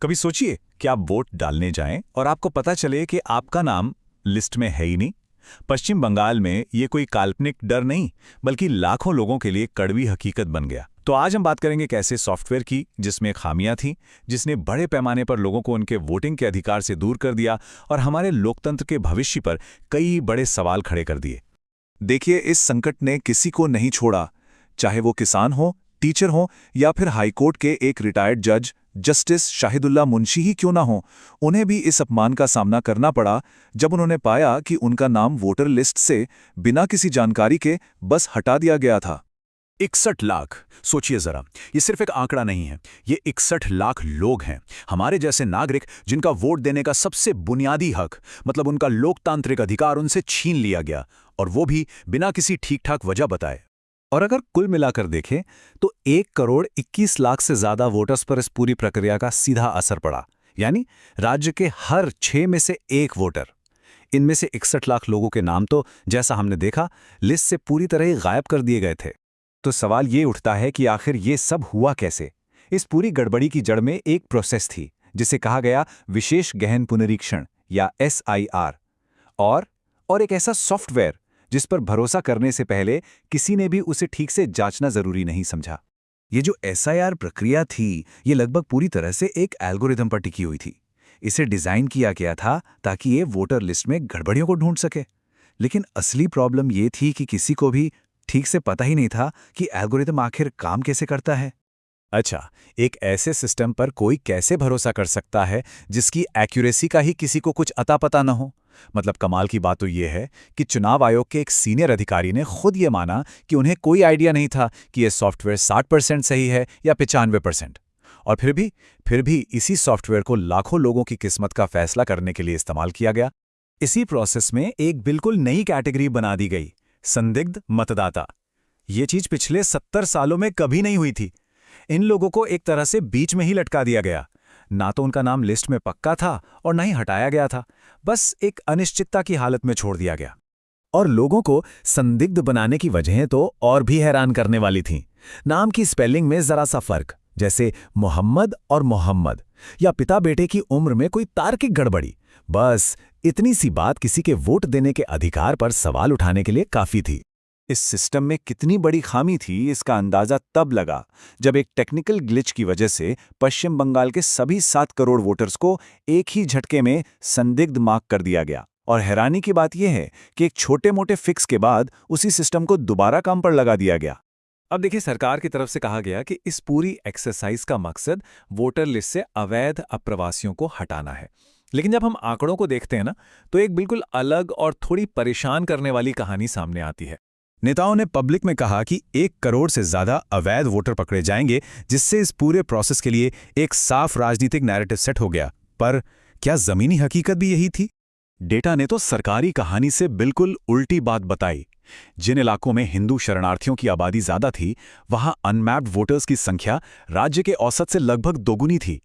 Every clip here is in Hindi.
कभी सोचिए कि आप वोट डालने जाएं और आपको पता चले कि आपका नाम लिस्ट में है ही नहीं। पश्चिम बंगाल में ये कोई काल्पनिक डर नहीं, बल्कि लाखों लोगों के लिए कड़वी हकीकत बन गया। तो आज हम बात करेंगे एक ऐसे सॉफ्टवेयर की जिसमें खामियां थीं, जिसने बड़े पैमाने पर लोगों को उनके वोटिंग के अधिकार से दूर कर दिया और हमारे लोकतंत्र के भविष्य पर कई बड़े सवाल खड़े कर दिए। देखिए, इस संकट ने किसी को नहीं छोड़ा, चाहे वो किसान हो, टीचर हो या फिर हाईकोर्ट के एक रिटायर्ड जज जस्टिस शाहिदुल्ला मुंशी ही क्यों ना हो। उन्हें भी इस अपमान का सामना करना पड़ा जब उन्होंने पाया कि उनका नाम वोटर लिस्ट से बिना किसी जानकारी के बस हटा दिया गया था। 61 लाख, सोचिए जरा, ये सिर्फ एक आंकड़ा नहीं है, ये 61 लाख लोग हैं, हमारे जैसे नागरिक जिनका वोट देने का सबसे बुनियादी हक, मतलब उनका लोकतांत्रिक अधिकार, उनसे छीन लिया गया, और वो भी बिना किसी ठीक ठाक वजह बताए। और अगर कुल मिलाकर देखें तो 1 करोड़ 21 लाख से ज्यादा वोटर्स पर इस पूरी प्रक्रिया का सीधा असर पड़ा, यानी राज्य के हर 6 में से 1 वोटर। इनमें से 61 लाख लोगों के नाम तो, जैसा हमने देखा, लिस्ट से पूरी तरह ही गायब कर दिए गए थे। तो सवाल ये उठता है कि आखिर ये सब हुआ कैसे। इस पूरी गड़बड़ी की जड़ में एक प्रोसेस थी जिसे कहा गया विशेष गहन पुनरीक्षण या SIR, और एक ऐसा सॉफ्टवेयर जिस पर भरोसा करने से पहले किसी ने भी उसे ठीक से जांचना जरूरी नहीं समझा। ये जो SIR प्रक्रिया थी, ये लगभग पूरी तरह से एक एल्गोरिथम पर टिकी हुई थी। इसे डिजाइन किया गया था ताकि ये वोटर लिस्ट में गड़बड़ियों को ढूंढ सके। लेकिन असली प्रॉब्लम ये थी कि किसी को भी ठीक से पता ही नहीं था कि एल्गोरिथम आखिर काम कैसे करता है। अच्छा, एक ऐसे सिस्टम पर कोई कैसे भरोसा कर सकता है जिसकी एक्यूरेसी का ही किसी को कुछ अता पता न हो। मतलब कमाल की बात तो यह है कि चुनाव आयोग के एक सीनियर अधिकारी ने खुद ये माना कि उन्हें कोई आइडिया नहीं था कि यह सॉफ्टवेयर 60% सही है या 95%। और फिर भी इसी सॉफ्टवेयर को लाखों लोगों की किस्मत का फैसला करने के लिए इस्तेमाल किया गया। इसी प्रोसेस में एक बिल्कुल नई कैटेगरी बना दी गई, संदिग्ध मतदाता। ये चीज पिछले 70 सालों में कभी नहीं हुई थी। इन लोगों को एक तरह से बीच में ही लटका दिया गया। ना तो उनका नाम लिस्ट में पक्का था और ना ही हटाया गया था, बस एक अनिश्चितता की हालत में छोड़ दिया गया। और लोगों को संदिग्ध बनाने की वजहें तो और भी हैरान करने वाली थीं। नाम की स्पेलिंग में जरा सा फर्क, जैसे मोहम्मद और मोहम्मद, या पिता बेटे की उम्र में कोई तार्किक गड़बड़ी। बस इतनी सी बात किसी के वोट देने के अधिकार पर सवाल उठाने के लिए काफी थी। इस सिस्टम में कितनी बड़ी खामी थी, इसका अंदाजा तब लगा जब एक टेक्निकल ग्लिच की वजह से पश्चिम बंगाल के सभी 7 करोड़ वोटर्स को एक ही झटके में संदिग्ध मार्क कर दिया गया। और हैरानी की बात यह है कि एक छोटे-मोटे फिक्स के बाद उसी सिस्टम को दोबारा काम पर लगा दिया गया। अब देखिए, सरकार की तरफ से कहा गया कि इस पूरी एक्सरसाइज का मकसद वोटर लिस्ट से अवैध अप्रवासियों को हटाना है। लेकिन जब हम आंकड़ों को देखते हैं ना, तो एक बिल्कुल अलग और थोड़ी परेशान करने वाली कहानी सामने आती है। नेताओं ने पब्लिक में कहा कि 1 करोड़ से ज्यादा अवैध वोटर पकड़े जाएंगे, जिससे इस पूरे प्रोसेस के लिए एक साफ राजनीतिक नैरेटिव सेट हो गया। पर क्या जमीनी हकीकत भी यही थी? डेटा ने तो सरकारी कहानी से बिल्कुल उल्टी बात बताई। जिन इलाकों में हिंदू शरणार्थियों की आबादी ज्यादा थी, वहां अनमैप्ड वोटर्स की संख्या राज्य के औसत से लगभग दोगुनी थी।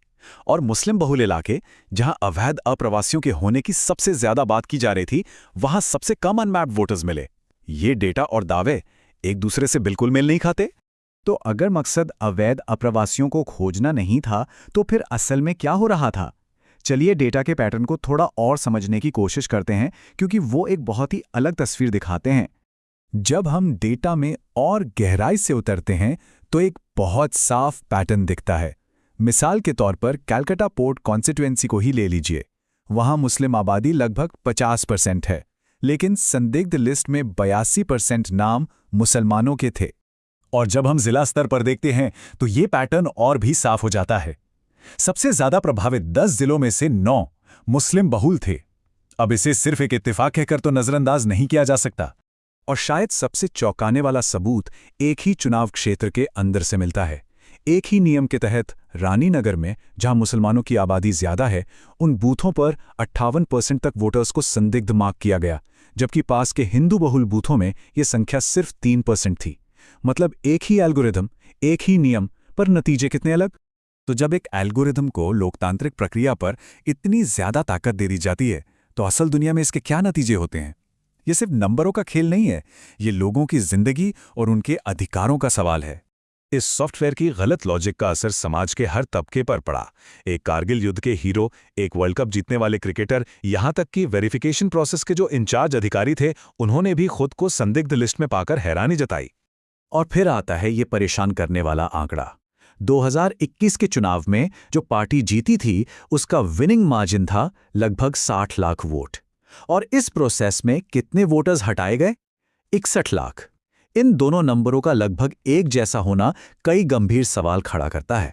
और मुस्लिम बहुल इलाके, जहां अवैध अप्रवासियों के होने की सबसे ज्यादा बात की जा रही थी, वहां सबसे कम अनमैप्ड वोटर्स मिले। ये डेटा और दावे एक दूसरे से बिल्कुल मेल नहीं खाते। तो अगर मकसद अवैध अप्रवासियों को खोजना नहीं था, तो फिर असल में क्या हो रहा था? चलिए डेटा के पैटर्न को थोड़ा और समझने की कोशिश करते हैं, क्योंकि वो एक बहुत ही अलग तस्वीर दिखाते हैं। जब हम डेटा में और गहराई से उतरते हैं तो एक बहुत साफ पैटर्न दिखता है। मिसाल के तौर पर कैलकाटा पोर्ट कॉन्स्टिट्यूएंसी को ही ले लीजिए। वहां मुस्लिम आबादी लगभग 50% है, लेकिन संदिग्ध लिस्ट में 82% नाम मुसलमानों के थे। और जब हम जिला स्तर पर देखते हैं तो ये पैटर्न और भी साफ हो जाता है। सबसे ज्यादा प्रभावित 10 जिलों में से 9 मुस्लिम बहुल थे। अब इसे सिर्फ एक इत्तेफाक कहकर तो नजरअंदाज नहीं किया जा सकता। और शायद सबसे चौंकाने वाला सबूत एक ही चुनाव क्षेत्र के अंदर से मिलता है। एक ही नियम के तहत रानीनगर में, जहां मुसलमानों की आबादी ज्यादा है, उन बूथों पर 58% तक वोटर्स को संदिग्ध मार्क किया गया, जबकि पास के हिंदू बहुल बूथों में यह संख्या सिर्फ 3% थी। मतलब एक ही एल्गोरिथम, एक ही नियम, पर नतीजे कितने अलग। तो जब एक एल्गोरिथम को लोकतांत्रिक प्रक्रिया पर इतनी ज्यादा ताकत दे दी जाती है, तो असल दुनिया में इसके क्या नतीजे होते हैं? ये सिर्फ नंबरों का खेल नहीं है, ये लोगों की जिंदगी और उनके अधिकारों का सवाल है। इस सॉफ्टवेयर की गलत लॉजिक का असर समाज के हर तबके पर पड़ा। एक कारगिल युद्ध के हीरो, एक वर्ल्ड कप जीतने वाले क्रिकेटर, यहां तक कि वेरिफिकेशन प्रोसेस के जो इंचार्ज अधिकारी थे, उन्होंने भी खुद को संदिग्ध लिस्ट में पाकर हैरानी जताई। और फिर आता है ये परेशान करने वाला आंकड़ा। 2021 के चुनाव में जो पार्टी जीती थी, उसका विनिंग मार्जिन था लगभग 60 लाख वोट। और इस प्रोसेस में कितने वोटर्स हटाए गए? 61 लाख। इन दोनों नंबरों का लगभग एक जैसा होना कई गंभीर सवाल खड़ा करता है।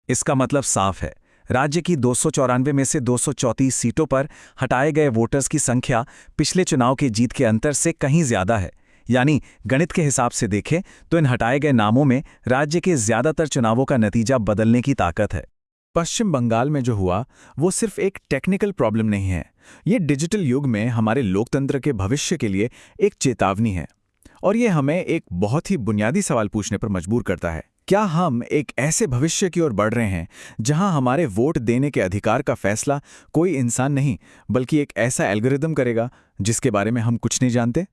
इसका मतलब साफ है, राज्य की 294 में से 234 सीटों पर हटाए गए वोटर्स की संख्या पिछले चुनाव की जीत के अंतर से कहीं ज्यादा है। यानी गणित के हिसाब से देखें तो इन हटाए गए नामों में राज्य के ज्यादातर चुनावों का नतीजा बदलने की ताकत है। पश्चिम बंगाल में जो हुआ वो सिर्फ एक टेक्निकल प्रॉब्लम नहीं है, ये डिजिटल युग में हमारे लोकतंत्र के भविष्य के लिए एक चेतावनी है। और ये हमें एक बहुत ही बुनियादी सवाल पूछने पर मजबूर करता है, क्या हम एक ऐसे भविष्य की ओर बढ़ रहे हैं जहां हमारे वोट देने के अधिकार का फैसला कोई इंसान नहीं बल्कि एक ऐसा एल्गोरिदम करेगा जिसके बारे में हम कुछ नहीं जानते?